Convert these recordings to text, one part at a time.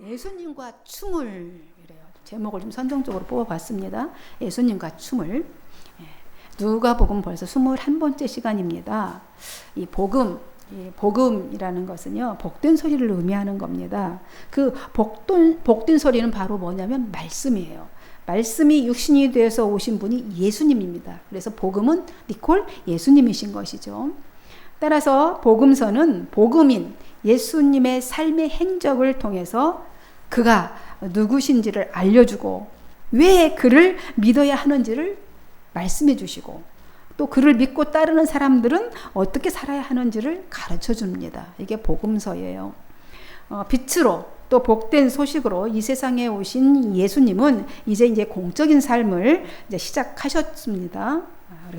예수님과 춤을 이래요. 제목을 좀 선정적으로 뽑아봤습니다. 예수님과 춤을. 누가복음 벌써 21번째 시간입니다. 이 복음이라는 것은요, 복된 소리를 의미하는 겁니다. 그 복된 소리는 바로 뭐냐면 말씀이에요. 말씀이 육신이 되어서 오신 분이 예수님입니다. 그래서 복음은 니콜 예수님이신 것이죠. 따라서 복음서는 복음인 예수님의 삶의 행적을 통해서 그가 누구신지를 알려주고 왜 그를 믿어야 하는지를 말씀해 주시고 또 그를 믿고 따르는 사람들은 어떻게 살아야 하는지를 가르쳐 줍니다. 이게 복음서예요. 빛으로 또 복된 소식으로 이 세상에 오신 예수님은 이제 공적인 삶을 이제 시작하셨습니다.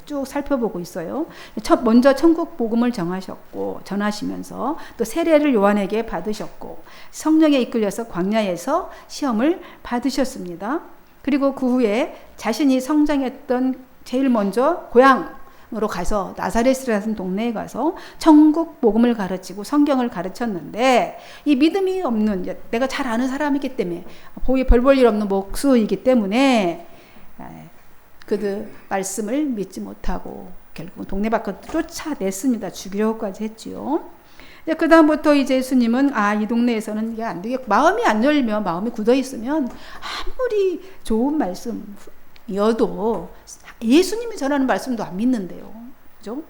쭉 살펴보고 있어요. 먼저 천국 복음을 전하시면서 또 세례를 요한에게 받으셨고 성령에 이끌려서 광야에서 시험을 받으셨습니다. 그리고 그 후에 자신이 성장했던 제일 먼저 고향으로 가서 나사렛이라는 동네에 가서 천국 복음을 가르치고 성경을 가르쳤는데 이 믿음이 없는 내가 잘 아는 사람이기 때문에 별 볼 일 없는 목수이기 때문에 그들 말씀을 믿지 못하고 결국 동네 밖으로 쫓아냈습니다. 죽이려고까지 했지요. 그 다음부터 이제 예수님은 이 동네에서는 이게 안 되겠고 마음이 안 열면 마음이 굳어 있으면 아무리 좋은 말씀이어도 예수님이 전하는 말씀도 안 믿는데요. 그죠?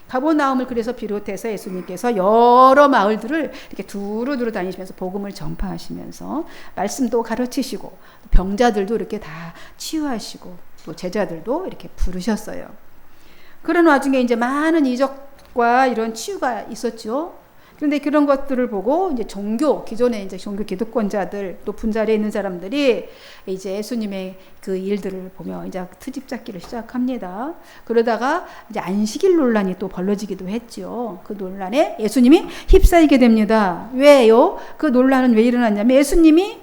가버나움을 그래서 비롯해서 예수님께서 여러 마을들을 이렇게 두루두루 다니시면서 복음을 전파하시면서 말씀도 가르치시고 병자들도 이렇게 다 치유하시고 또 제자들도 이렇게 부르셨어요. 그런 와중에 이제 많은 이적과 이런 치유가 있었죠. 그런데 그런 것들을 보고 이제 기존의 이제 종교 기득권자들 또 분자리에 있는 사람들이 이제 예수님의 그 일들을 보며 이제 트집 잡기를 시작합니다. 그러다가 이제 안식일 논란이 또 벌어지기도 했죠. 그 논란에 예수님이 휩싸이게 됩니다. 왜요? 그 논란은 왜 일어났냐면 예수님의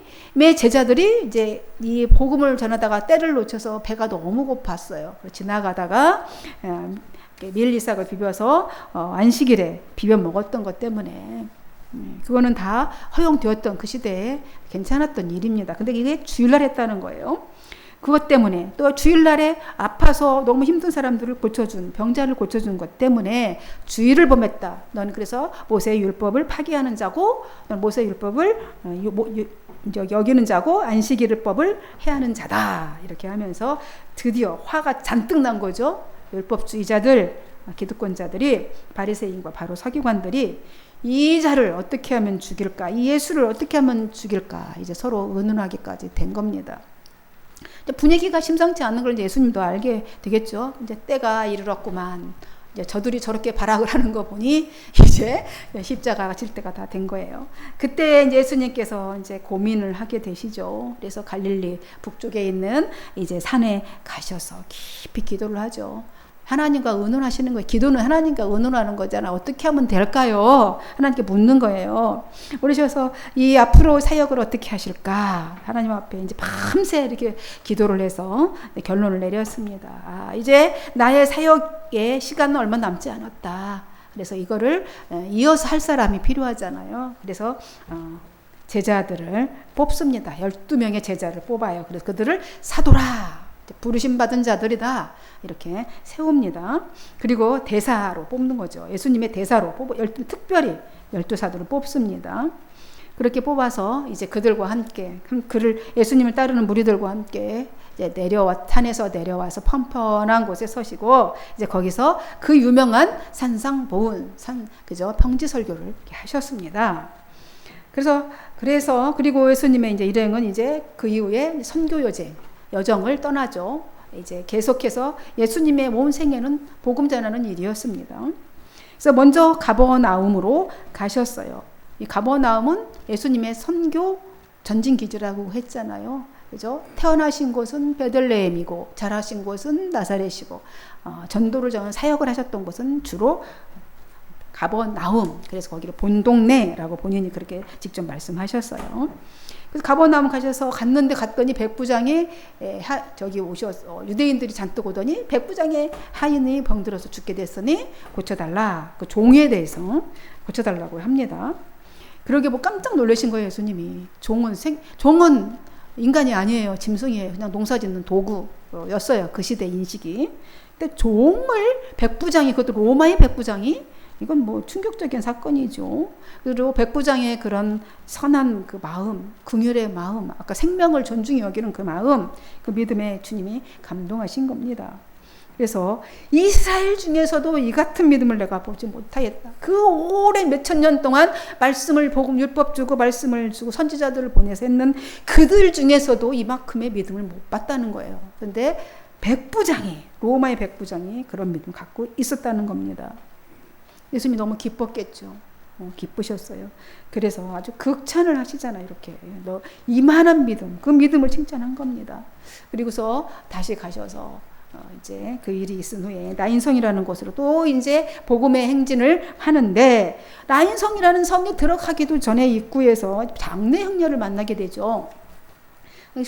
제자들이 이제 이 복음을 전하다가 때를 놓쳐서 배가 너무 고팠어요. 지나가다가 밀리삭을 비벼서 안식일에 비벼 먹었던 것 때문에 그거는 다 허용되었던 그 시대에 괜찮았던 일입니다. 근데 이게 주일날 했다는 거예요. 그것 때문에 또 주일날에 아파서 너무 힘든 사람들을 고쳐준 병자를 고쳐준 것 때문에 주일을 범했다. 넌 그래서 모세의 율법을 파기하는 자고 넌 모세의 율법을 여기는 자고 안식일법을 해하는 자다. 이렇게 하면서 드디어 화가 잔뜩 난 거죠. 율법주의자들, 기득권자들이 바리새인과 바로 서기관들이 이 자를 어떻게 하면 죽일까? 이 예수를 어떻게 하면 죽일까? 이제 서로 의논하기까지 된 겁니다. 분위기가 심상치 않은 걸 예수님도 알게 되겠죠. 이제 때가 이르렀구만. 이제 저들이 저렇게 발악을 하는 거 보니 이제 십자가가 질 때가 다 된 거예요. 그때 이제 예수님께서 이제 고민을 하게 되시죠. 그래서 갈릴리 북쪽에 있는 이제 산에 가셔서 깊이 기도를 하죠. 하나님과 의논하시는 거예요. 기도는 하나님과 의논하는 거잖아. 어떻게 하면 될까요? 하나님께 묻는 거예요. 그러셔서 이 앞으로 사역을 어떻게 하실까? 하나님 앞에 이제 밤새 이렇게 기도를 해서 결론을 내렸습니다. 이제 나의 사역의 시간은 얼마 남지 않았다. 그래서 이거를 이어서 할 사람이 필요하잖아요. 그래서 제자들을 뽑습니다. 12명의 제자를 뽑아요. 그래서 그들을 사도라. 부르심 받은 자들이다. 이렇게 세웁니다. 그리고 대사로 뽑는 거죠. 예수님의 대사로 특별히 12사도를 뽑습니다. 그렇게 뽑아서 이제 그들과 함께 예수님을 따르는 무리들과 함께 이제 산에서 내려와서 펀펀한 곳에 서시고 이제 거기서 그 유명한 산상보훈 평지 설교를 이렇게 하셨습니다. 그리고 예수님의 이제 일행은 이제 그 이후에 선교 여정을 떠나죠. 이제 계속해서 예수님의 온 생애는 복음 전하는 일이었습니다. 그래서 먼저 가버나움으로 가셨어요. 이 가버나움은 예수님의 선교 전진 기지라고 했잖아요. 그죠? 태어나신 곳은 베들레헴이고 자라신 곳은 나사렛이고 전도를 전한 사역을 하셨던 곳은 주로 가버나움. 그래서 거기를 본동네라고 본인이 그렇게 직접 말씀하셨어요. 그래서 가버나움 갔더니 백부장이 오셔서 유대인들이 잔뜩 오더니 백부장의 하인이 병들어서 죽게 됐으니 고쳐달라. 그 종에 대해서 고쳐달라고 합니다. 그러게 뭐 깜짝 놀라신 거예요, 예수님이. 종은 인간이 아니에요. 짐승이에요. 그냥 농사짓는 도구였어요. 그 시대 인식이. 근데 종을 백부장이, 그것도 로마의 백부장이, 이건 뭐 충격적인 사건이죠. 그리고 백부장의 그런 선한 그 마음, 긍휼의 마음, 아까 생명을 존중히 여기는 그 마음, 그 믿음에 주님이 감동하신 겁니다. 그래서 이스라엘 중에서도 이 같은 믿음을 내가 보지 못하겠다. 그 오랜 몇천 년 동안 말씀을, 복음, 율법 주고 말씀을 주고 선지자들을 보내서 했는 그들 중에서도 이만큼의 믿음을 못 봤다는 거예요. 그런데 백부장이, 로마의 백부장이 그런 믿음을 갖고 있었다는 겁니다. 예수님이 너무 기뻤겠죠. 기쁘셨어요. 그래서 아주 극찬을 하시잖아요. 이렇게 너 이만한 믿음, 그 믿음을 칭찬한 겁니다. 그리고서 다시 가셔서 이제 그 일이 있은 후에 나인성이라는 곳으로 또 이제 복음의 행진을 하는데, 나인성이라는 성에 들어가기도 전에 입구에서 장례 행렬을 만나게 되죠.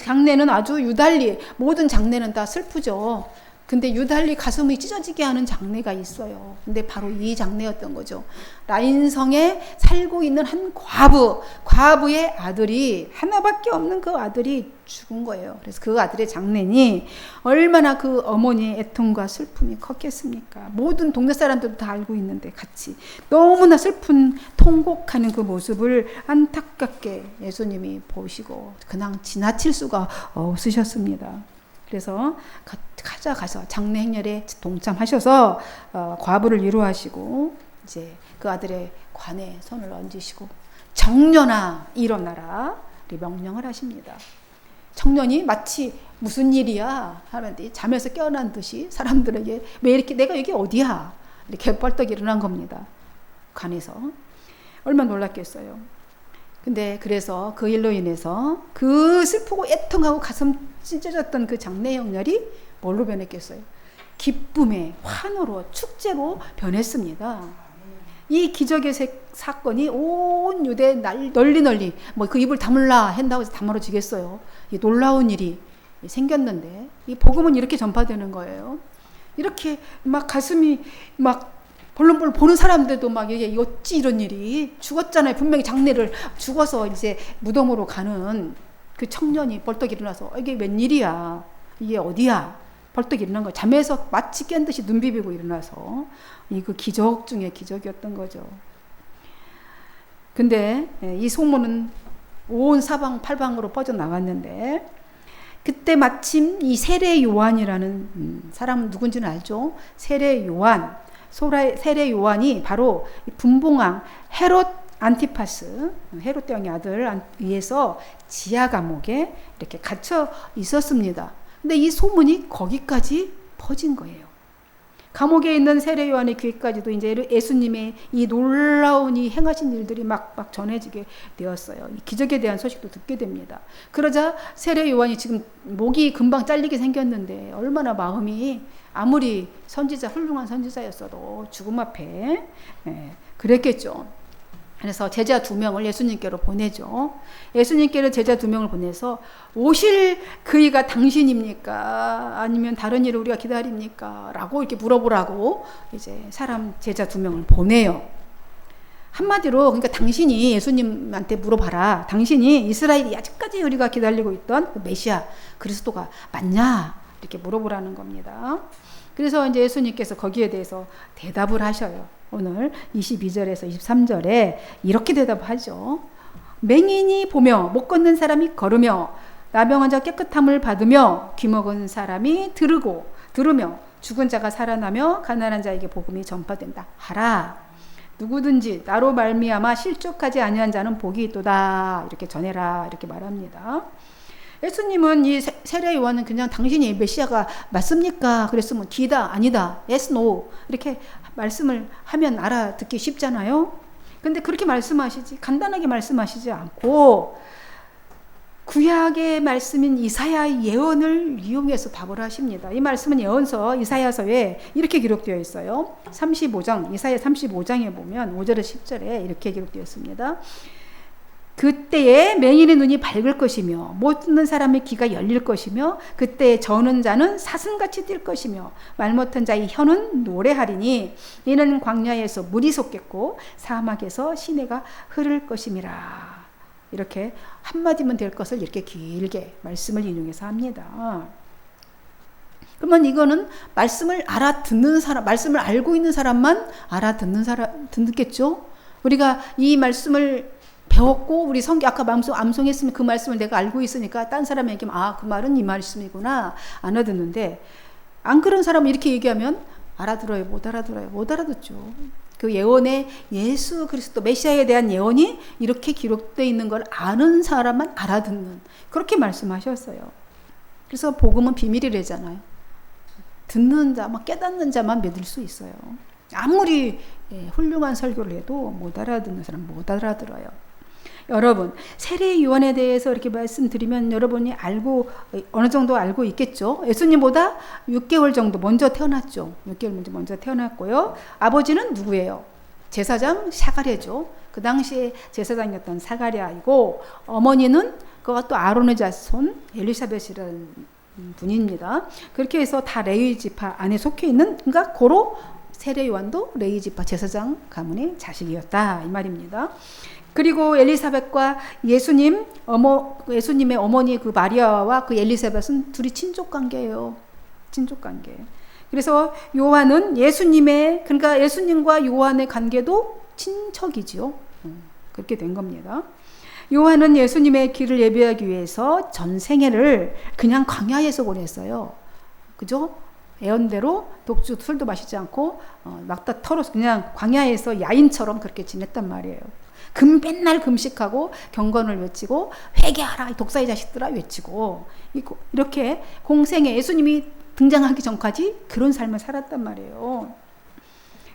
장례는 아주 유달리, 모든 장례는 다 슬프죠. 근데 유달리 가슴이 찢어지게 하는 장례가 있어요. 근데 바로 이 장례였던 거죠. 나인성에 살고 있는 한 과부의 아들이, 하나밖에 없는 그 아들이 죽은 거예요. 그래서 그 아들의 장례니 얼마나 그 어머니의 애통과 슬픔이 컸겠습니까? 모든 동네 사람들도 다 알고 있는데 같이 너무나 슬픈 통곡하는 그 모습을 안타깝게 예수님이 보시고 그냥 지나칠 수가 없으셨습니다. 그래서 가서 장례 행렬에 동참하셔서 과부를 위로하시고 이제 그 아들의 관에 손을 얹으시고 청년아 일어나라 명령을 하십니다. 청년이 마치 무슨 일이야 하는데 잠에서 깨어난 듯이 사람들에게 왜 이렇게, 내가 여기 어디야, 이렇게 벌떡 일어난 겁니다. 관에서. 얼마나 놀랐겠어요. 근데 그래서 그 일로 인해서 그 슬프고 애통하고 가슴 찢어졌던 그 장례 행렬이 뭘로 변했겠어요? 기쁨의 환호로, 축제로 변했습니다. 이 기적의 사건이 온 유대 널리 뭐 그 입을 다물라 한다고 해서 다물어지겠어요. 이 놀라운 일이 생겼는데 이 복음은 이렇게 전파되는 거예요. 이렇게 막 가슴이 막 벌렁벌렁 보는 사람들도 막 이게 어찌 이런 일이, 죽었잖아요. 분명히 장례를 죽어서 이제 무덤으로 가는 그 청년이 벌떡 일어나서 이게 웬일이야, 이게 어디야, 벌떡 일어난 거예요. 잠에서 마치 깬 듯이 눈 비비고 일어나서 이거 기적 중에 기적이었던 거죠. 근데 이 소문은 온 사방 팔방으로 퍼져나갔는데 그때 마침 이 세례 요한이라는 사람은 누군지는 알죠? 세례 요한이 바로 분봉왕 헤롯 안티파스, 헤롯 왕의 아들 위해서 지하 감옥에 이렇게 갇혀 있었습니다. 근데 이 소문이 거기까지 퍼진 거예요. 감옥에 있는 세례 요한의 귀까지도 이제 예수님의 이 놀라운 이 행하신 일들이 막 전해지게 되었어요. 이 기적에 대한 소식도 듣게 됩니다. 그러자 세례 요한이 지금 목이 금방 잘리게 생겼는데 얼마나 마음이, 아무리 훌륭한 선지자였어도 죽음 앞에 그랬겠죠. 그래서 제자 2명을 예수님께로 보내죠. 예수님께로 제자 2명을 보내서 오실 그이가 당신입니까? 아니면 다른 일을 우리가 기다립니까? 라고 이렇게 물어보라고 이제 제자 2명을 보내요. 한마디로 그러니까 당신이 예수님한테 물어봐라. 당신이 이스라엘이 아직까지 우리가 기다리고 있던 그 메시아 그리스도가 맞냐? 이렇게 물어보라는 겁니다. 그래서 이제 예수님께서 거기에 대해서 대답을 하셔요. 오늘 22절에서 23절에 이렇게 대답하죠. 맹인이 보며 못 걷는 사람이 걸으며 나병한 자 깨끗함을 받으며 귀먹은 사람이 들으며 죽은 자가 살아나며 가난한 자에게 복음이 전파된다 하라. 누구든지 나로 말미암아 실족하지 아니한 자는 복이 있도다. 이렇게 전해라. 이렇게 말합니다. 예수님은 이 세례 요한은 그냥 당신이 메시아가 맞습니까? 그랬으면 D다 아니다, yes, no 이렇게 말씀을 하면 알아듣기 쉽잖아요. 근데 그렇게 간단하게 말씀하시지 않고 구약의 말씀인 이사야의 예언을 이용해서 답을 하십니다. 이 말씀은 예언서 이사야서에 이렇게 기록되어 있어요. 이사야 35장에 보면 5절에서 10절에 이렇게 기록되어 있습니다. 그때에 맹인의 눈이 밝을 것이며 못 듣는 사람의 귀가 열릴 것이며 그때에 저는 자는 사슴같이 뛸 것이며 말 못한 자의 혀는 노래하리니 이는 광야에서 물이 솟겠고 사막에서 시내가 흐를 것임이라. 이렇게 한마디면 될 것을 이렇게 길게 말씀을 인용해서 합니다. 그러면 이거는 말씀을 알아듣는 사람, 말씀을 알고 있는 사람만 듣겠죠? 우리가 이 말씀을 배웠고 우리 아까 암송했으면 그 말씀을 내가 알고 있으니까 딴 사람에게 그 말은 이 말씀이구나 알아듣는데, 안 그런 사람은 이렇게 얘기하면 알아들어요? 못 알아들어요? 못 알아듣죠. 그 예언의 예수 그리스도 메시아에 대한 예언이 이렇게 기록되어 있는 걸 아는 사람만 알아듣는, 그렇게 말씀하셨어요. 그래서 복음은 비밀이래잖아요. 듣는 자, 깨닫는 자만 믿을 수 있어요. 아무리 훌륭한 설교를 해도 못 알아듣는 사람 못 알아들어요. 여러분, 세례 요한에 대해서 이렇게 말씀드리면 여러분이 어느 정도 알고 있겠죠. 예수님보다 6개월 정도 먼저 태어났죠. 6개월 먼저 태어났고요. 아버지는 누구예요? 제사장 사가랴죠. 그 당시에 제사장이었던 사가랴이고, 어머니는 그가 또 아론의 자손 엘리사벳이라는 분입니다. 그렇게 해서 다 레위 지파 안에 속해 있는, 그러니까 고로 세례 요한도 레위 지파 제사장 가문의 자식이었다 이 말입니다. 그리고 엘리사벳과 예수님의 어머니 그 마리아와 그 엘리사벳은 둘이 친족 관계예요. 친족 관계. 그래서 요한은 그러니까 예수님과 요한의 관계도 친척이지요. 그렇게 된 겁니다. 요한은 예수님의 길을 예비하기 위해서 전 생애를 그냥 광야에서 보냈어요. 그죠? 예언대로 술도 마시지 않고 막다 털어서 그냥 광야에서 야인처럼 그렇게 지냈단 말이에요. 맨날 금식하고 경건을 외치고 회개하라 독사의 자식들아 외치고 이렇게 공생에 예수님이 등장하기 전까지 그런 삶을 살았단 말이에요.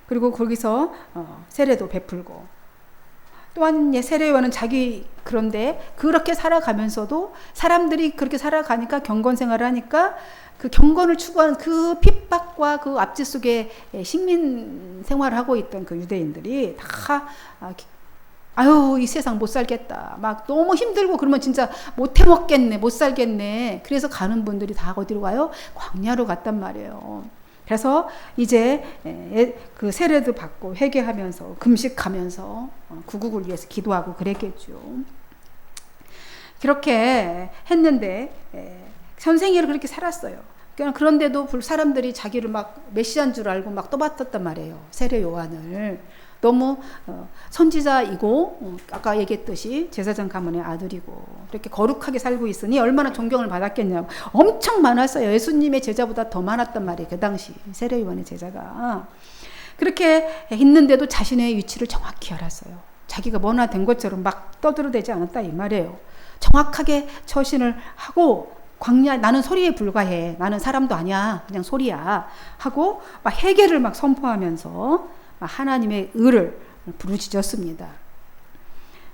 그리고 거기서 세례도 베풀고, 또한 세례 요한은 그런데 그렇게 살아가면서도 사람들이 그렇게 살아가니까 경건 생활을 하니까 그 경건을 추구하는 그 핍박과 그 압제 속에 식민 생활을 하고 있던 그 유대인들이 다 이 세상 못 살겠다, 막 너무 힘들고 그러면 진짜 못 해먹겠네, 못 살겠네. 그래서 가는 분들이 다 어디로 가요? 광야로 갔단 말이에요. 그래서 이제 그 세례도 받고 회개하면서 금식하면서 구국을 위해서 기도하고 그랬겠죠. 그렇게 했는데 전생애를 그렇게 살았어요. 그런데도 사람들이 자기를 막 메시아인 줄 알고 막 떠받쳤단 말이에요. 세례 요한을. 너무 선지자이고 아까 얘기했듯이 제사장 가문의 아들이고 이렇게 거룩하게 살고 있으니 얼마나 존경을 받았겠냐고. 엄청 많았어요. 예수님의 제자보다 더 많았단 말이에요. 그 당시 세례 요한의 제자가. 그렇게 있는데도 자신의 위치를 정확히 알았어요. 자기가 뭐나 된 것처럼 막 떠들어대지 않았다 이 말이에요. 정확하게 처신을 하고, 광야 나는 소리에 불과해, 나는 사람도 아니야, 그냥 소리야 하고 막 회개를 막 선포하면서 하나님의 의를 부르짖었습니다.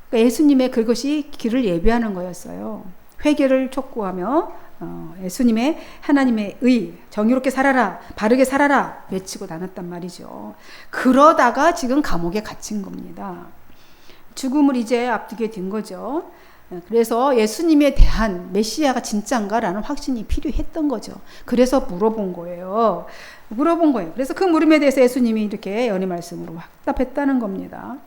그러니까 예수님의 그것이 길을 예비하는 거였어요. 회개를 촉구하며 예수님의 하나님의 의, 정의롭게 살아라, 바르게 살아라 외치고 다녔단 말이죠. 그러다가 지금 감옥에 갇힌 겁니다. 죽음을 이제 앞두게 된 거죠. 그래서 예수님에 대한 메시아가 진짜인가라는 확신이 필요했던 거죠. 그래서 물어본 거예요. 그래서 그 물음에 대해서 예수님이 이렇게 연의 말씀으로 확답했다는 겁니다.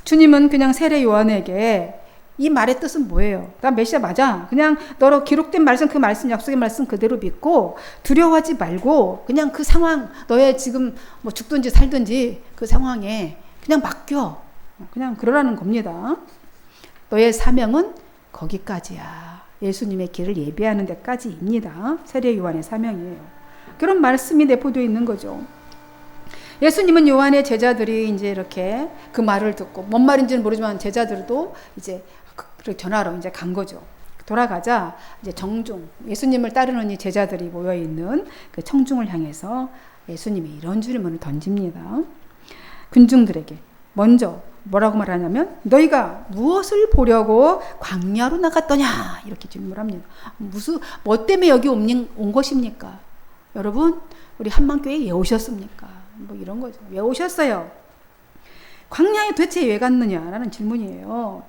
주님은 그냥 세례 요한에게 이 말의 뜻은 뭐예요? 나 메시아 맞아. 그냥 너로 기록된 말씀, 그 말씀, 약속의 말씀 그대로 믿고 두려워하지 말고 그냥 그 상황, 너의 지금 뭐 죽든지 살든지 그 상황에 그냥 맡겨. 그냥 그러라는 겁니다. 너의 사명은 거기까지야. 예수님의 길을 예비하는 데까지입니다. 세례 요한의 사명이에요. 그런 말씀이 내포되어 있는 거죠. 예수님은 요한의 제자들이 이제 이렇게 그 말을 듣고 뭔 말인지는 모르지만 제자들도 이제 그 전하러 이제 간 거죠. 돌아가자 이제 정중, 예수님을 따르는 이 제자들이 모여 있는 그 청중을 향해서 예수님이 이런 질문을 던집니다. 군중들에게 먼저 뭐라고 말하냐면, 너희가 무엇을 보려고 광야로 나갔더냐 이렇게 질문을 합니다. 뭐 때문에 여기 온 것입니까? 여러분, 우리 한만교회에 왜 오셨습니까? 뭐 이런 거죠. 왜 오셨어요? 광야에 도대체 왜 갔느냐라는 질문이에요.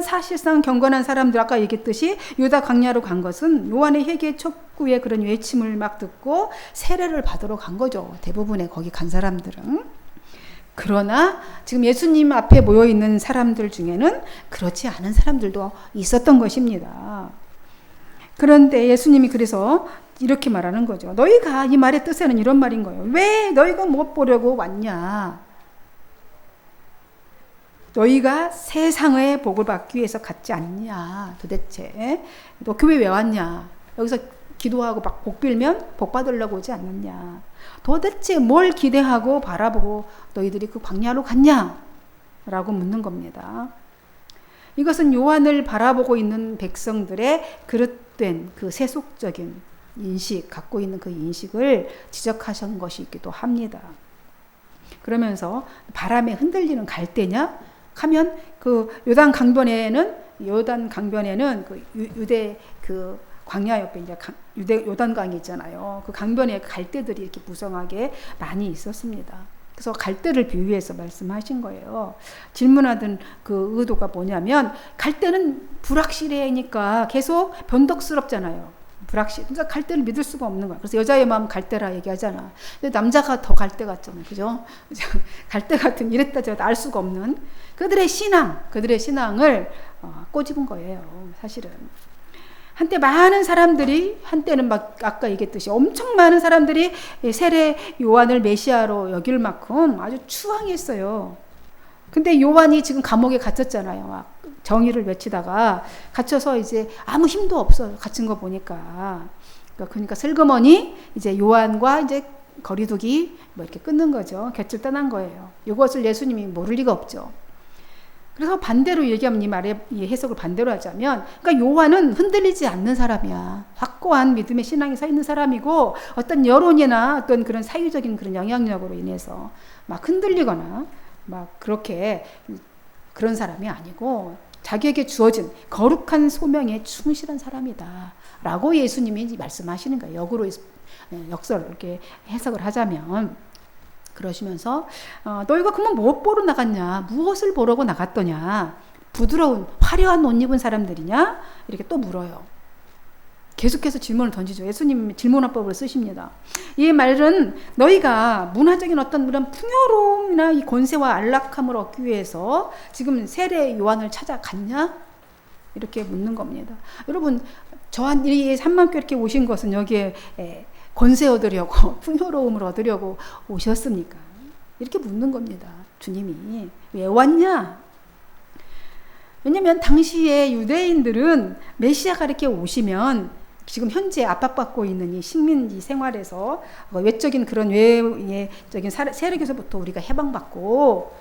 사실상 경건한 사람들, 아까 얘기했듯이 유다 광야로 간 것은 요한의 회개 촉구의 그런 외침을 막 듣고 세례를 받으러 간 거죠. 대부분의 거기 간 사람들은. 그러나 지금 예수님 앞에 모여 있는 사람들 중에는 그렇지 않은 사람들도 있었던 것입니다. 그런데 예수님이 그래서 이렇게 말하는 거죠. 너희가, 이 말의 뜻에는 이런 말인 거예요. 왜 너희가 못 보려고 왔냐? 너희가 세상의 복을 받기 위해서 갔지 않냐? 도대체 너 교회 왜 왔냐? 여기서 기도하고 막 복 빌면 복 받으려고 오지 않느냐? 도대체 뭘 기대하고 바라보고 너희들이 그 광야로 갔냐? 라고 묻는 겁니다. 이것은 요한을 바라보고 있는 백성들의 그릇된 그 세속적인 인식, 갖고 있는 그 인식을 지적하신 것이기도 합니다. 그러면서 바람에 흔들리는 갈대냐? 하면 그 요단 강변에는 그 유대 그 광야 옆에 이제 요단강이 있잖아요. 그 강변에 갈대들이 이렇게 무성하게 많이 있었습니다. 그래서 갈대를 비유해서 말씀하신 거예요. 질문하던 그 의도가 뭐냐면, 갈대는 불확실하니까 계속 변덕스럽잖아요. 그러니까 갈대를 믿을 수가 없는 거야. 그래서 여자의 마음 갈대라 얘기하잖아. 근데 남자가 더 갈대 같잖아요. 그죠? 갈대 같은 이랬다 저랬다 알 수가 없는 그들의 신앙을 꼬집은 거예요. 사실은. 한때는 막 아까 얘기했듯이 엄청 많은 사람들이 세례 요한을 메시아로 여길 만큼 아주 추앙했어요. 근데 요한이 지금 감옥에 갇혔잖아요. 막 정의를 외치다가 갇혀서 이제 아무 힘도 없어요. 갇힌 거 보니까. 그러니까 슬그머니 이제 요한과 이제 거리두기 뭐 이렇게 끊는 거죠. 곁을 떠난 거예요. 이것을 예수님이 모를 리가 없죠. 그래서 반대로 얘기하면 이 말의 해석을 반대로 하자면, 그러니까 요한은 흔들리지 않는 사람이야. 확고한 믿음의 신앙이 서 있는 사람이고, 어떤 여론이나 어떤 그런 사회적인 그런 영향력으로 인해서 막 흔들리거나 막 그렇게 그런 사람이 아니고, 자기에게 주어진 거룩한 소명에 충실한 사람이다 라고 예수님이 말씀하시는 거예요. 역으로 역설 이렇게 해석을 하자면. 그러시면서 너희가 그러면 뭐 보러 나갔냐? 무엇을 보려고 나갔더냐? 부드러운 화려한 옷 입은 사람들이냐? 이렇게 또 물어요. 계속해서 질문을 던지죠. 예수님 질문화법을 쓰십니다. 이 말은 너희가 문화적인 어떤 그런 풍요로움이나 이 권세와 안락함을 얻기 위해서 지금 세례 요한을 찾아갔냐? 이렇게 묻는 겁니다. 여러분, 이 3만 교 이렇게 오신 것은 여기에 권세 얻으려고, 풍요로움을 얻으려고 오셨습니까? 이렇게 묻는 겁니다. 주님이. 왜 왔냐? 왜냐면 당시에 유대인들은 메시아가 이렇게 오시면 지금 현재 압박받고 있는 이 식민지 생활에서 외적인 그런 외적인 세력에서부터 우리가 해방받고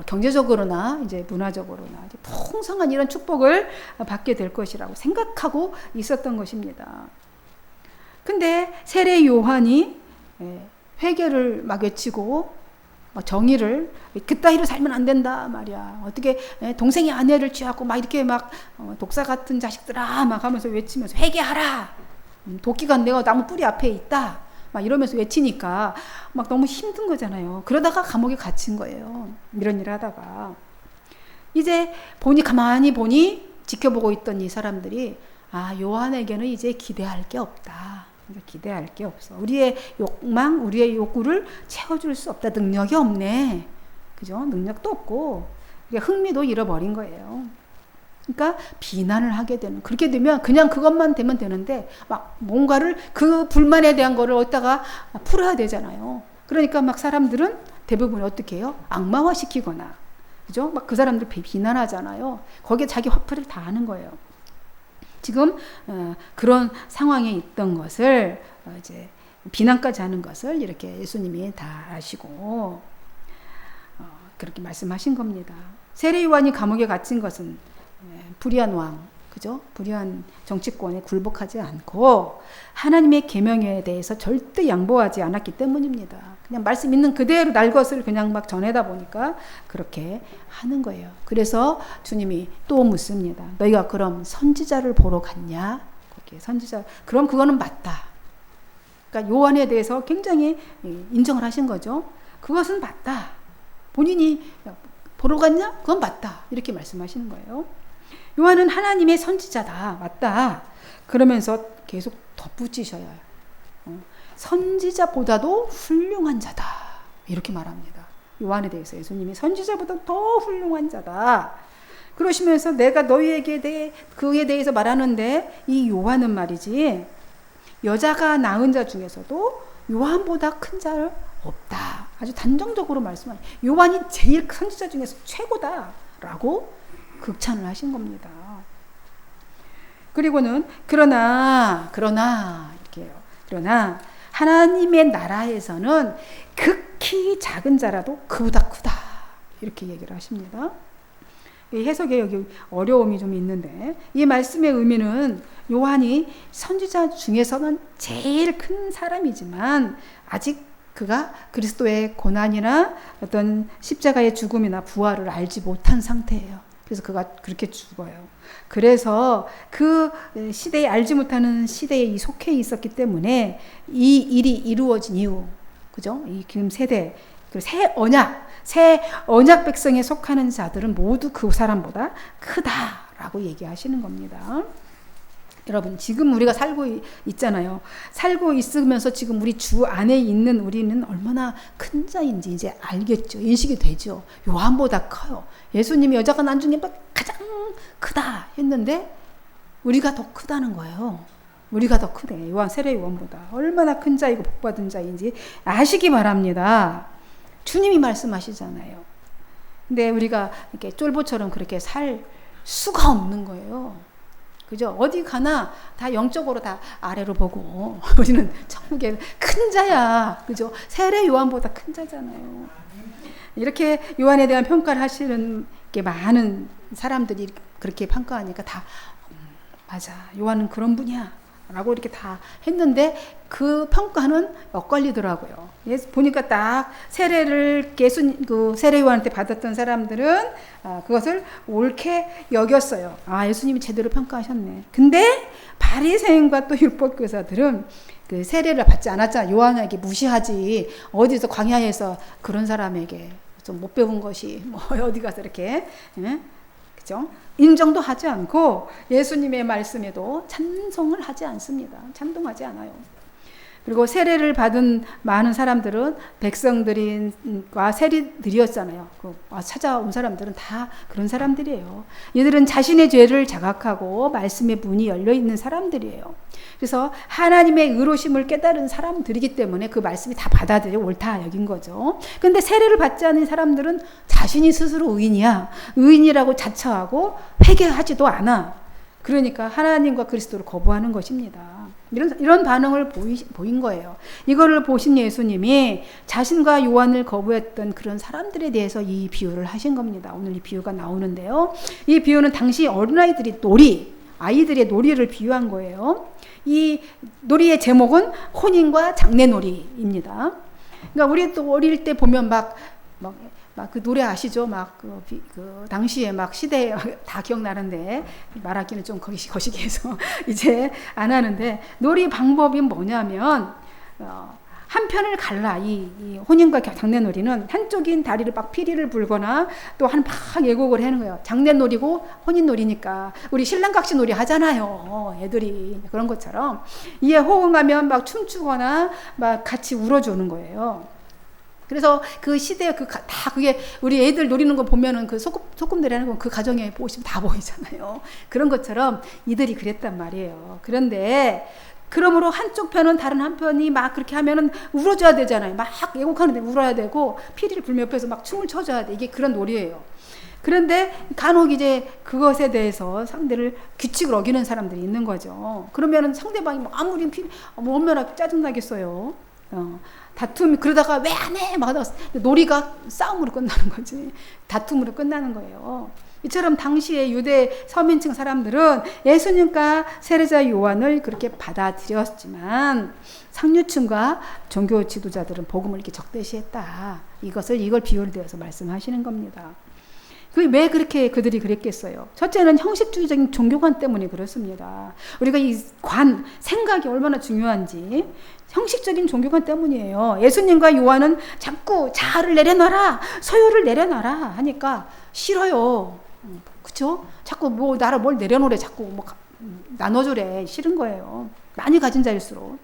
경제적으로나 이제 문화적으로나 이제 풍성한 이런 축복을 받게 될 것이라고 생각하고 있었던 것입니다. 근데 세례 요한이 회개를 막 외치고 정의를 그따위로 살면 안 된다 말이야. 어떻게 동생의 아내를 취하고 막 이렇게 막 독사 같은 자식들아 막 하면서 외치면서 회개하라. 도끼가 내가 나무 뿌리 앞에 있다. 막 이러면서 외치니까 막 너무 힘든 거잖아요. 그러다가 감옥에 갇힌 거예요. 이런 일을 하다가. 이제 가만히 보니 지켜보고 있던 이 사람들이 요한에게는 이제 기대할 게 없다. 기대할 게 없어. 우리의 욕망, 우리의 욕구를 채워줄 수 없다. 능력이 없네. 그죠? 능력도 없고, 흥미도 잃어버린 거예요. 그러니까 비난을 하게 되는. 그렇게 되면 그냥 그것만 되면 되는데, 막 뭔가를 그 불만에 대한 거를 어디다가 풀어야 되잖아요. 그러니까 막 사람들은 대부분 어떻게 해요? 악마화시키거나, 그죠? 막 그 사람들 비난하잖아요. 거기에 자기 화풀이를 다 하는 거예요. 지금 그런 상황에 있던 것을 이제 비난까지 하는 것을 이렇게 예수님이 다 아시고 그렇게 말씀하신 겁니다. 세례 요한이 감옥에 갇힌 것은 불의한 왕, 그죠? 불의한 정치권에 굴복하지 않고 하나님의 계명에 대해서 절대 양보하지 않았기 때문입니다. 그냥 말씀 있는 그대로 날 것을 그냥 막 전해다 보니까 그렇게 하는 거예요. 그래서 주님이 또 묻습니다. 너희가 그럼 선지자를 보러 갔냐? 거기에 선지자. 그럼 그거는 맞다. 그러니까 요한에 대해서 굉장히 인정을 하신 거죠. 그것은 맞다. 본인이 보러 갔냐? 그건 맞다. 이렇게 말씀하시는 거예요. 요한은 하나님의 선지자다. 맞다. 그러면서 계속 덧붙이셔야 해요. 선지자보다도 훌륭한 자다. 이렇게 말합니다. 요한에 대해서 예수님이 선지자보다 더 훌륭한 자다. 그러시면서 내가 너희에게 그에 대해서 말하는데 이 요한은 말이지 여자가 낳은 자 중에서도 요한보다 큰 자는 없다. 아주 단정적으로 말씀하신 요한이 제일 선지자 중에서 최고다라고 극찬을 하신 겁니다. 그리고는 그러나 이렇게 해요. 그러나 하나님의 나라에서는 극히 작은 자라도 그보다 크다. 이렇게 얘기를 하십니다. 해석에 여기 어려움이 좀 있는데 이 말씀의 의미는 요한이 선지자 중에서는 제일 큰 사람이지만 아직 그가 그리스도의 고난이나 어떤 십자가의 죽음이나 부활을 알지 못한 상태예요. 그래서 그가 그렇게 죽어요. 그래서 그 시대에 알지 못하는 시대에 속해 있었기 때문에 이 일이 이루어진 이유, 그죠? 이 지금 세대, 새 언약 백성에 속하는 자들은 모두 그 사람보다 크다라고 얘기하시는 겁니다. 여러분, 지금 우리가 살고 있잖아요. 살고 있으면서 지금 우리 주 안에 있는 우리는 얼마나 큰 자인지 이제 알겠죠. 인식이 되죠. 요한보다 커요. 예수님이 여자가 난 중에 가장 크다 했는데 우리가 더 크다는 거예요. 우리가 더 크대. 세례 요한보다 얼마나 큰 자이고 복받은 자인지 아시기 바랍니다. 주님이 말씀하시잖아요. 근데 우리가 이렇게 쫄보처럼 그렇게 살 수가 없는 거예요. 그죠? 어디 가나 다 영적으로 다 아래로 보고 우리는 천국에 큰 자야. 그죠? 세례 요한보다 큰 자잖아요. 이렇게 요한에 대한 평가를 하시는 게 많은 사람들이 그렇게 평가하니까 다 맞아. 요한은 그런 분이야. 라고 이렇게 다 했는데 그 평가는 엇갈리더라고요. 보니까 딱 세례를 세례 요한한테 받았던 사람들은 그것을 옳게 여겼어요. 예수님이 제대로 평가하셨네. 근데 바리새인과 또 율법교사들은 그 세례를 받지 않았잖아. 요한에게 무시하지. 어디서 광야에서 그런 사람에게 좀 못 배운 것이 어디 가서 이렇게 그죠? 인정도 하지 않고 예수님의 말씀에도 찬송을 하지 않습니다. 찬동하지 않아요. 그리고 세례를 받은 많은 사람들은 백성들과 세리들이었잖아요. 찾아온 사람들은 다 그런 사람들이에요. 얘들은 자신의 죄를 자각하고 말씀의 문이 열려 있는 사람들이에요. 그래서 하나님의 의로심을 깨달은 사람들이기 때문에 그 말씀이 다 받아들여 옳다 여긴 거죠. 근데 세례를 받지 않은 사람들은 자신이 스스로 의인이야. 의인이라고 자처하고 회개하지도 않아. 그러니까 하나님과 그리스도를 거부하는 것입니다. 이런 반응을 보인 거예요. 이거를 보신 예수님이 자신과 요한을 거부했던 그런 사람들에 대해서 이 비유를 하신 겁니다. 오늘 이 비유가 나오는데요. 이 비유는 당시 어린아이들이 아이들의 놀이를 비유한 거예요. 이 놀이의 제목은 혼인과 장례놀이입니다. 그러니까 우리 또 어릴 때 보면 막 그 노래 아시죠? 그 당시에 시대에 다 기억나는데 말하기는 좀 거시기해서 이제 안 하는데 놀이 방법이 뭐냐면 한 편을 갈라 이 혼인과 장례놀이는 한쪽인 다리를 피리를 불거나 또 막 예곡을 하는 거예요. 장례놀이고 혼인놀이니까 우리 신랑각시 놀이 하잖아요. 애들이 그런 것처럼 이에 호응하면 춤추거나 같이 울어주는 거예요. 그래서 그 시대에 다 그게 우리 애들 노리는 거 보면은 그 소꿉놀이 하는 거 그 가정에 보시면 다 보이잖아요. 그런 것처럼 이들이 그랬단 말이에요. 그런데 그러므로 한쪽 편은 다른 한편이 그렇게 하면은 울어줘야 되잖아요. 예곡하는데 울어야 되고 피리를 불며 옆에서 춤을 춰줘야 돼. 이게 그런 놀이예요. 그런데 간혹 이제 그것에 대해서 상대를 규칙을 어기는 사람들이 있는 거죠. 그러면은 상대방이 아무리 얼마나 짜증나겠어요. 그러다가 왜 안 해? 놀이가 싸움으로 끝나는 거지. 다툼으로 끝나는 거예요. 이처럼 당시에 유대 서민층 사람들은 예수님과 세례자 요한을 그렇게 받아들였지만 상류층과 종교 지도자들은 복음을 이렇게 적대시했다. 이걸 비유를 대해서 말씀하시는 겁니다. 왜 그렇게 그들이 그랬겠어요? 첫째는 형식주의적인 종교관 때문에 그렇습니다. 우리가 이 생각이 얼마나 중요한지 형식적인 종교관 때문이에요. 예수님과 요한은 자꾸 자아를 내려놔라, 소유를 내려놔라 하니까 싫어요. 그쵸? 자꾸 나를 뭘 내려놓으래, 자꾸 나눠주래. 싫은 거예요. 많이 가진 자일수록.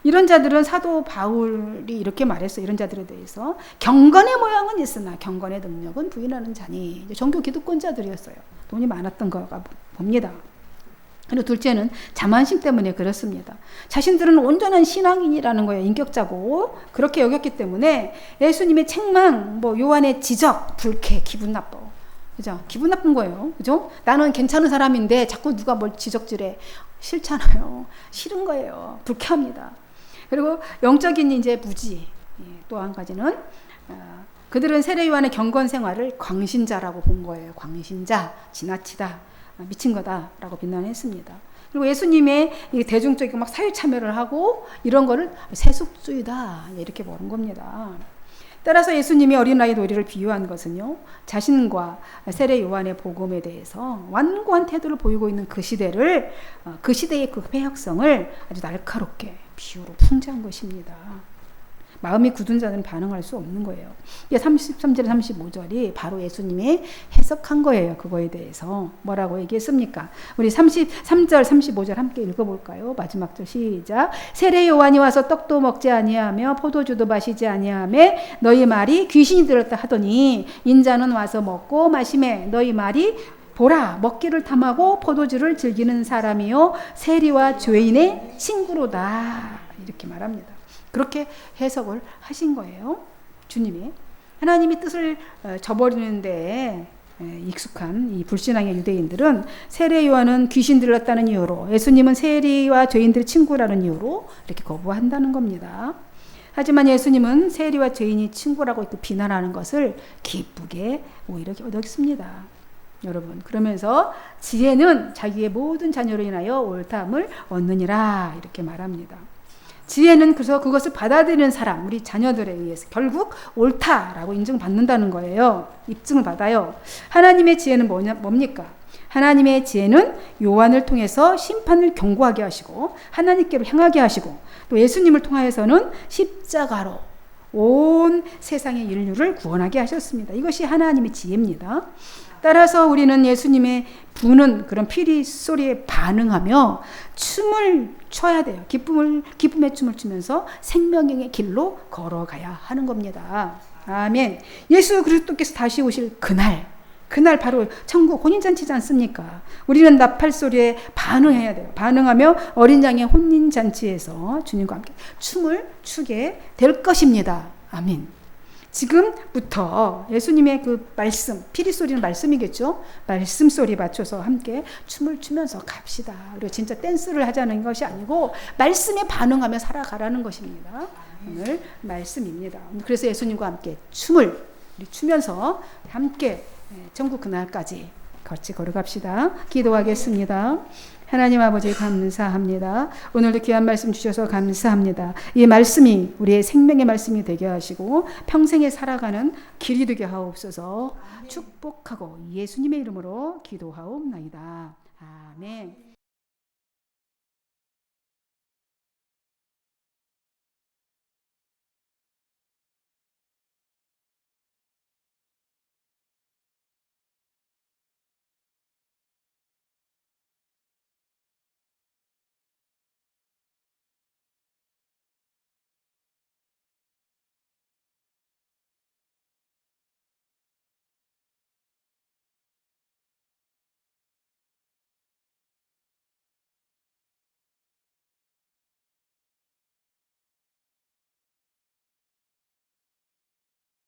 이런 자들은 사도 바울이 이렇게 말했어요. 이런 자들에 대해서 경건의 모양은 있으나 경건의 능력은 부인하는 자니. 종교 기득권자들이었어요. 돈이 많았던 거가 봅니다. 그리고 둘째는 자만심 때문에 그렇습니다. 자신들은 온전한 신앙인이라는 거예요. 인격자고 그렇게 여겼기 때문에 예수님의 책망, 요한의 지적, 불쾌, 기분 나빠. 그죠? 기분 나쁜 거예요. 그죠? 나는 괜찮은 사람인데 자꾸 누가 뭘 지적질해. 싫잖아요. 싫은 거예요. 불쾌합니다. 그리고 영적인 이제 무지. 또 한 가지는 그들은 세례 요한의 경건 생활을 광신자라고 본 거예요. 광신자, 지나치다, 미친 거다라고 비난했습니다. 그리고 예수님의 대중적인 막 사회 참여를 하고 이런 거를 세속주의다 이렇게 보는 겁니다. 따라서 예수님이 어린아이 놀이를 비유한 것은요, 자신과 세례 요한의 복음에 대해서 완고한 태도를 보이고 있는 그 시대의 그 폐역성을 아주 날카롭게 비유로 풍자한 것입니다. 마음이 굳은 자는 반응할 수 없는 거예요. 33절 35절이 바로 예수님이 해석한 거예요. 그거에 대해서 뭐라고 얘기했습니까? 우리 33절 35절 함께 읽어볼까요? 마지막 절 시작. 세례 요한이 와서 떡도 먹지 아니하며 포도주도 마시지 아니하며 너희 말이 귀신이 들었다 하더니 인자는 와서 먹고 마시매 너희 말이 보라 먹기를 탐하고 포도주를 즐기는 사람이요 세리와 죄인의 친구로다 이렇게 말합니다. 그렇게 해석을 하신 거예요. 주님이 하나님의 뜻을 저버리는 데에 익숙한 이 불신앙의 유대인들은 세례 요한은 귀신 들렸다는 이유로, 예수님은 세리와 죄인들의 친구라는 이유로 이렇게 거부한다는 겁니다. 하지만 예수님은 세리와 죄인이 친구라고 이렇게 비난하는 것을 기쁘게 오히려 얻었습니다. 여러분, 그러면서 지혜는 자기의 모든 자녀로 인하여 옳다함을 얻느니라 이렇게 말합니다. 지혜는 그래서 그것을 받아들이는 사람, 우리 자녀들에 의해서 결국 옳다라고 인정받는다는 거예요. 입증을 받아요. 하나님의 지혜는 뭡니까? 하나님의 지혜는 요한을 통해서 심판을 경고하게 하시고 하나님께로 향하게 하시고 또 예수님을 통하여서는 십자가로 온 세상의 인류를 구원하게 하셨습니다. 이것이 하나님의 지혜입니다. 따라서 우리는 예수님의 부는 그런 피리 소리에 반응하며 춤을 춰야 돼요. 기쁨의 춤을 추면서 생명의 길로 걸어가야 하는 겁니다. 아멘. 예수 그리스도께서 다시 오실 그날 바로 천국 혼인잔치지 않습니까? 우리는 나팔 소리에 반응해야 돼요. 반응하며 어린 양의 혼인잔치에서 주님과 함께 춤을 추게 될 것입니다. 아멘. 지금부터 예수님의 그 말씀, 피리 소리는 말씀이겠죠? 말씀 소리 맞춰서 함께 춤을 추면서 갑시다. 그리고 진짜 댄스를 하자는 것이 아니고 말씀에 반응하며 살아가라는 것입니다. 오늘 말씀입니다. 그래서 예수님과 함께 춤을 추면서 함께 천국 그날까지 같이 걸어갑시다. 기도하겠습니다. 하나님 아버지 감사합니다. 오늘도 귀한 말씀 주셔서 감사합니다. 이 말씀이 우리의 생명의 말씀이 되게 하시고 평생에 살아가는 길이 되게 하옵소서. 축복하고 예수님의 이름으로 기도하옵나이다. 아멘.